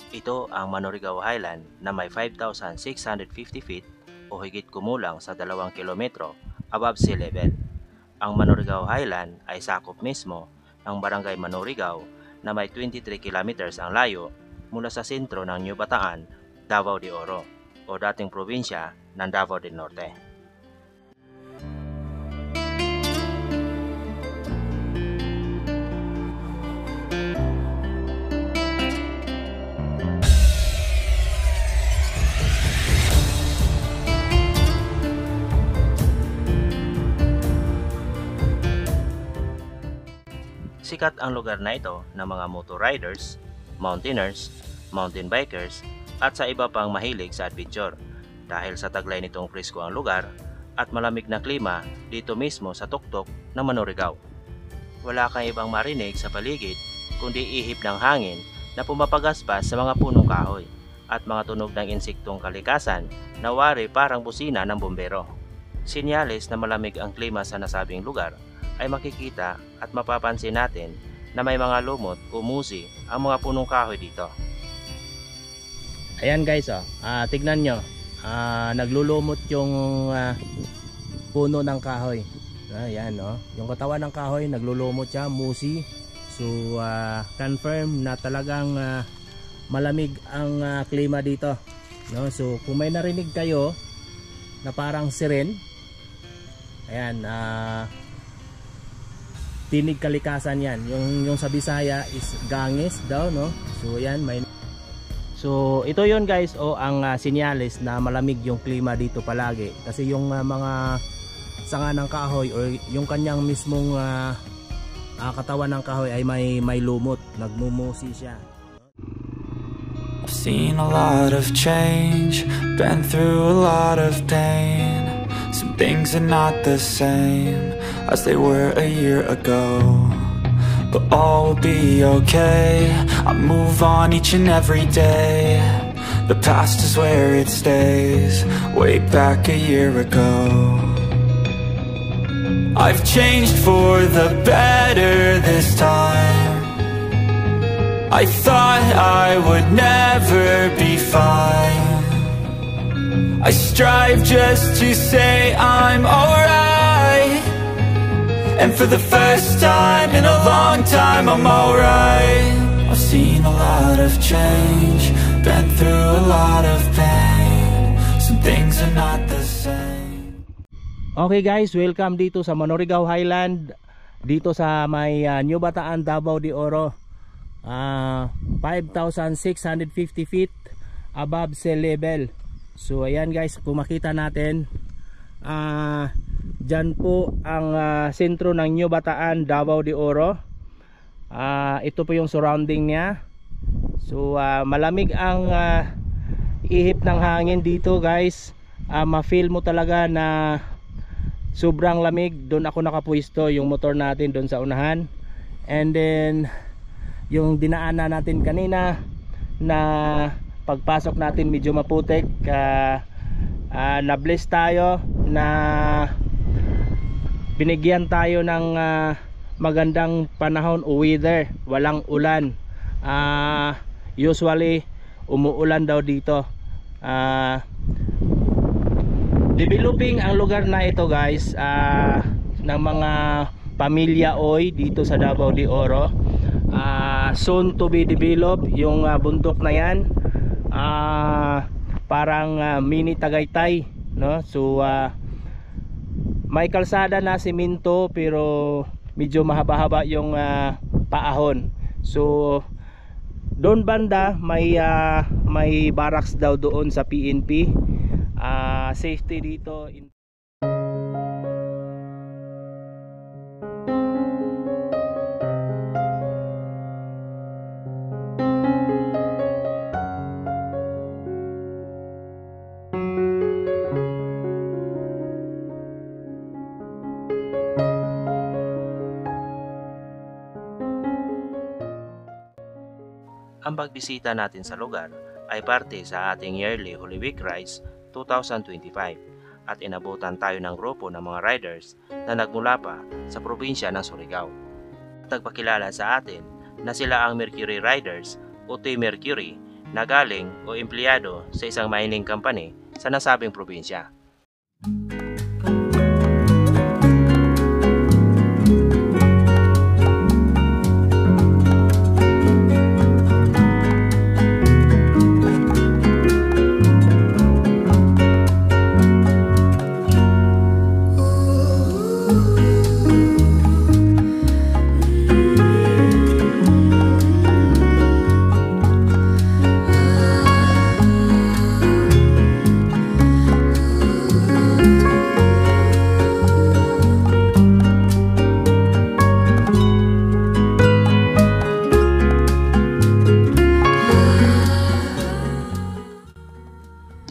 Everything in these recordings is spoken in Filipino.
Ito ang Manurigao Highland na may 5,650 feet o higit kumulang sa 2 kilometro above sea level. Ang Manurigao Highland ay sakop mismo ng Barangay Manurigao na may 23 kilometers ang layo mula sa sentro ng New Bataan, Davao de Oro o dating probinsya ng Davao del Norte. Sikat ang lugar na ito ng mga motor riders, mountaineers, mountain bikers at sa iba pang mahilig sa adventure dahil sa taglay nitong presko ang lugar at malamig na klima dito mismo sa tuktok ng Manurigao. Wala kang ibang marinig sa paligid kundi ihip ng hangin na pumapagaspas sa mga punong kahoy at mga tunog ng insektong kalikasan na wari parang busina ng bumbero. Sinyales na malamig ang klima sa nasabing lugar ay makikita at mapapansin natin na may mga lumot o musi ang mga punong kahoy dito. Ayan guys, tignan nyo, naglulumot yung puno ng kahoy. Ayan, yung katawan ng kahoy naglulumot siya, musi. So confirm na talagang malamig ang klima dito, no? So kung may narinig kayo na parang siren, ayan, tinig kalikasan yan. Yung sa Bisaya is gangis daw, no? So yan, so ito yon guys, ang sinyalis na malamig yung klima dito palagi kasi yung mga sanga ng kahoy o yung kanyang mismong katawan ng kahoy ay may lumot, nagmumusi siya. I've seen a lot of change, been through a lot of pain. Some things are not the same as they were a year ago, but all will be okay. I move on each and every day. The past is where it stays, way back a year ago. I've changed for the better this time. I thought I would never be fine. I strive just to say I'm alright, and for the first time in a long time I'm alright. I've seen a lot of change, been through a lot of pain. Some things are not the same. Okay guys, welcome dito sa Manurigao Highland, dito sa may New Bataan, Davao de Oro. 5,650 feet above sea level. So ayan guys, kung makita natin, dyan po ang sentro ng New Bataan, Davao de Oro. Ito po yung surrounding niya. So malamig ang ihip ng hangin dito guys. Ma-feel mo talaga na sobrang lamig. Doon ako nakapwesto, yung motor natin doon sa unahan. And then yung dinaanan natin kanina na pagpasok natin medyo maputik, na-bless tayo na binigyan tayo ng magandang panahon o weather, walang ulan. Usually umuulan daw dito. Developing ang lugar na ito guys, ng mga pamilya Oy dito sa Davao de Oro. Soon to be developed yung bundok na yan. Parang mini Tagaytay, no? So may kalsada na semento pero medyo mahaba-haba yung paahon. So doon banda may barracks daw doon sa PNP. Safety dito Ang pagbisita natin sa lugar ay parte sa ating yearly Holy Week Rides 2025 at inabutan tayo ng grupo ng mga riders na nagmula pa sa probinsya ng Surigao. Nagpakilala sa atin na sila ang Mercury Riders o Team Mercury na galing o empleyado sa isang mining company sa nasabing probinsya.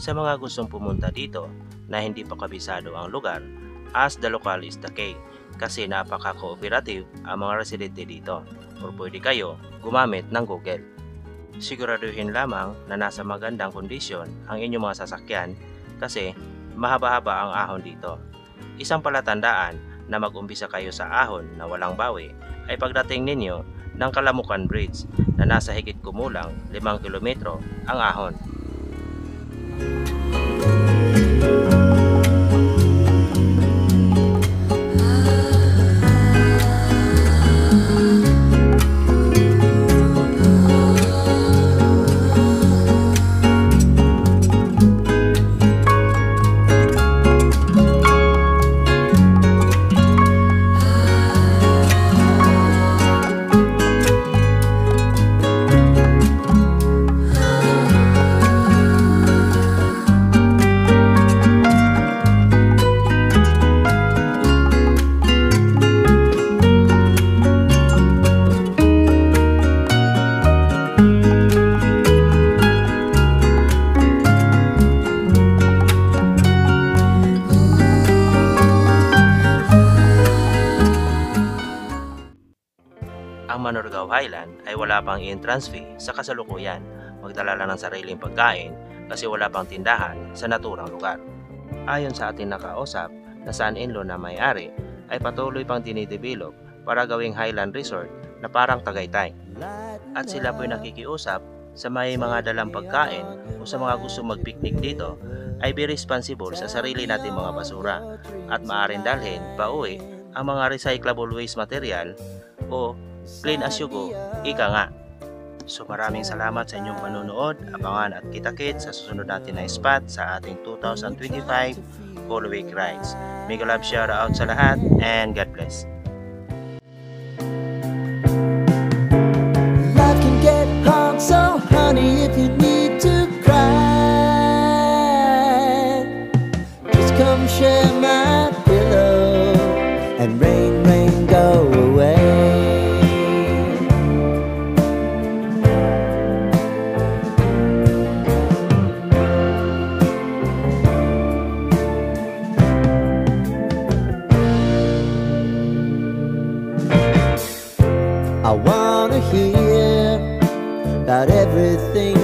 Sa mga gustong pumunta dito na hindi pa kabisado ang lugar, ask the local is the key kasi napaka-cooperative ang mga residente dito, o pwede kayo gumamit ng Google. Siguraduhin lamang na nasa magandang kondisyon ang inyong mga sasakyan kasi mahaba-haba ang ahon dito. Isang palatandaan na mag-umpisa kayo sa ahon na walang bawi ay pagdating ninyo ng Kalamukan Bridge na nasa higit kumulang 5 kilometro ang ahon. Ang Manurugao Highland ay wala pang entrance fee sa kasalukuyan. Magdala lang ng sariling pagkain kasi wala pang tindahan sa naturang lugar. Ayon sa ating nakausap na son-in-law na may-ari ay patuloy pang dinidevelop para gawing Highland Resort na parang Tagaytay. At sila po'y nakikiusap sa may mga dalang pagkain o sa mga gusto mag-picnic dito ay be responsible sa sarili nating mga basura at maaaring dalhin pauwi ang mga recyclable waste material o clean as you go, ika nga. So maraming salamat sa inyong panonood, abangan at kita-kits sa susunod natin na spot sa ating 2025 Holy Week Rides. Mega love shout out sa lahat and God bless. Life can get hard, so honey, if you need to cry, just come share my pillow and rain, rain, go away. I wanna hear about everything